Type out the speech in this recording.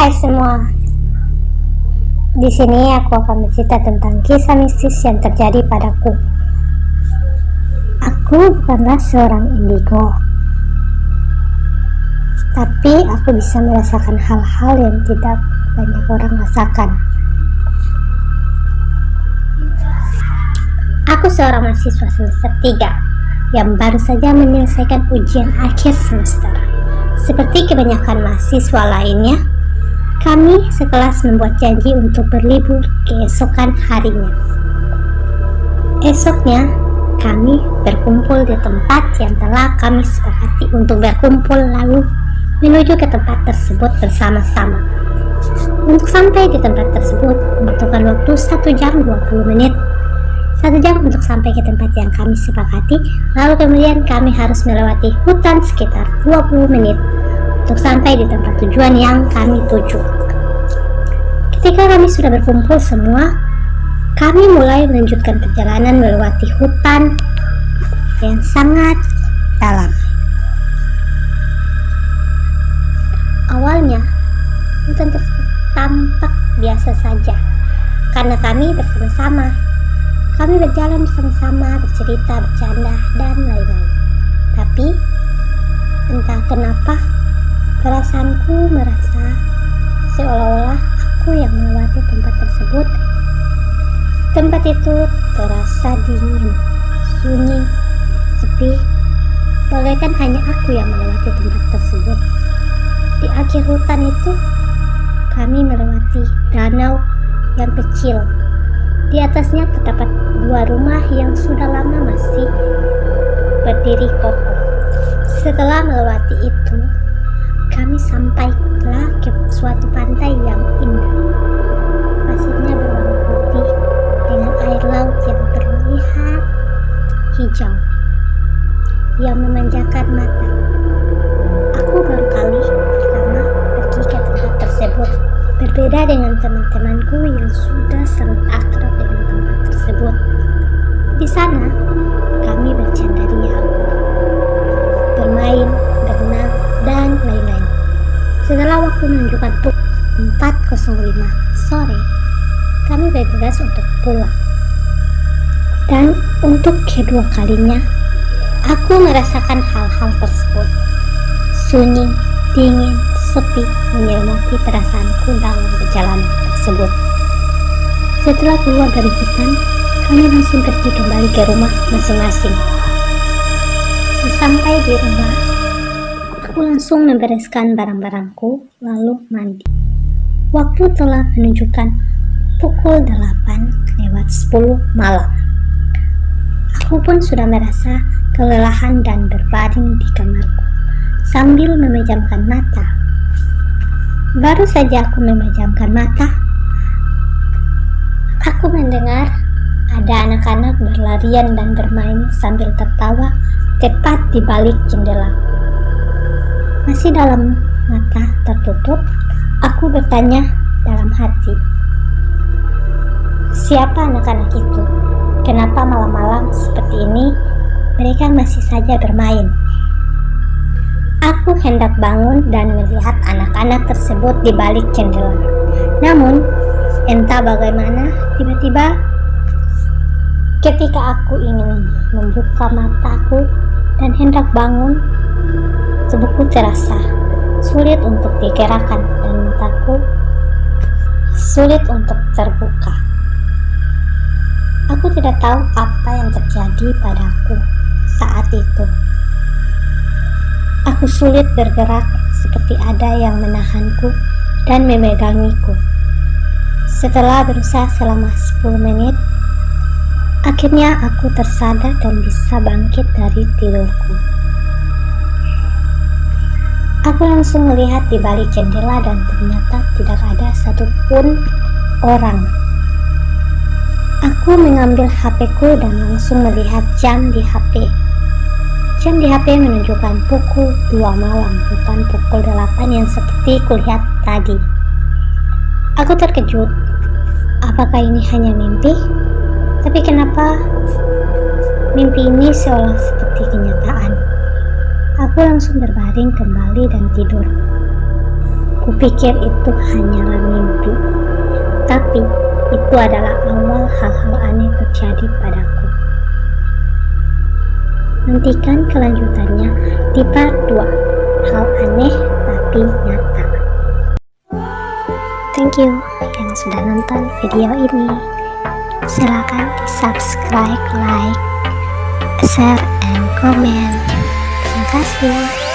Hai semua, di sini aku akan bercerita tentang kisah mistis yang terjadi padaku. Aku bukanlah seorang indigo, tapi aku bisa merasakan hal-hal yang tidak banyak orang rasakan. Aku seorang mahasiswa semester 3 yang baru saja menyelesaikan ujian akhir semester. Seperti kebanyakan mahasiswa lainnya, kami sekelas membuat janji untuk berlibur keesokan harinya. Esoknya, kami berkumpul di tempat yang telah kami sepakati untuk berkumpul, lalu menuju ke tempat tersebut bersama-sama. Untuk sampai di tempat tersebut membutuhkan waktu 1 jam 20 menit. 1 jam untuk sampai ke tempat yang kami sepakati, lalu kemudian kami harus melewati hutan sekitar 20 menit untuk sampai di tempat tujuan yang kami tuju. Ketika kami sudah berkumpul semua, kami mulai melanjutkan perjalanan melewati hutan yang sangat dalam. Awalnya, hutan tersebut tampak biasa saja karena kami bersama-sama. Kami berjalan bersama-sama, bercerita, bercanda, dan lain-lain. Tapi, entah kenapa, perasaanku merasa seolah-olah aku yang melewati tempat tersebut. Tempat itu terasa dingin, sunyi, sepi, bagaikan hanya aku yang melewati tempat tersebut. Di akhir hutan itu, kami melewati danau yang kecil. Di atasnya terdapat 2 rumah yang sudah lama masih berdiri kokoh. Setelah melewati itu, kami sampailah ke suatu pantai yang indah. Pasirnya berwarna putih dengan air laut yang terlihat hijau yang memanjakan mata. Aku baru kali pertama pergi ke tempat tersebut. Berbeda dengan teman-temanku yang sudah sangat akrab dengan tempat tersebut. Di sana, kami bercanda ria, bermain, berenang, dan lain-lain. Setelah waktu menunjukkan pukul 4.05 sore, kami bergegas untuk pulang. Dan untuk kedua kalinya, aku merasakan hal-hal tersebut. Sunyi, dingin, sepi menyelimuti perasaanku dalam perjalanan tersebut. Setelah keluar dari hutan, kami langsung pergi kembali ke rumah masing-masing. Sesampai di rumah, aku langsung membereskan barang-barangku lalu mandi. Waktu telah menunjukkan pukul 8:10 malam. Aku pun sudah merasa kelelahan dan berbaring di kamarku sambil memejamkan mata. Baru saja aku memejamkan mata, aku mendengar ada anak-anak berlarian dan bermain sambil tertawa tepat di balik jendela. Masih dalam mata tertutup, aku bertanya dalam hati, siapa anak-anak itu? Kenapa malam-malam seperti ini mereka masih saja bermain? Aku hendak bangun dan melihat anak-anak tersebut di balik jendela. Namun, entah bagaimana, tiba-tiba ketika aku ingin membuka mataku dan hendak bangun, tubuhku terasa sulit untuk digerakkan dan mataku sulit untuk terbuka. Aku tidak tahu apa yang terjadi padaku saat itu. Aku sulit bergerak, seperti ada yang menahanku dan memegangiku. Setelah berusaha selama 10 menit, akhirnya aku tersadar dan bisa bangkit dari tidurku. Aku langsung melihat di balik jendela dan ternyata tidak ada satupun orang. Aku mengambil HP-ku dan langsung melihat jam di HP. Jam di HP menunjukkan pukul 2 malam, bukan pukul 8 yang seperti kulihat tadi. Aku terkejut. Apakah ini hanya mimpi? Tapi kenapa mimpi ini seolah seperti kenyataan? Aku langsung berbaring kembali dan tidur. Kupikir itu hanyalah mimpi, tapi itu adalah awal hal-hal aneh terjadi padaku. Nantikan kelanjutannya di part 2, hal aneh tapi nyata. Thank you yang sudah nonton video ini. Silakan di subscribe, like, share, and comment. Terima kasih.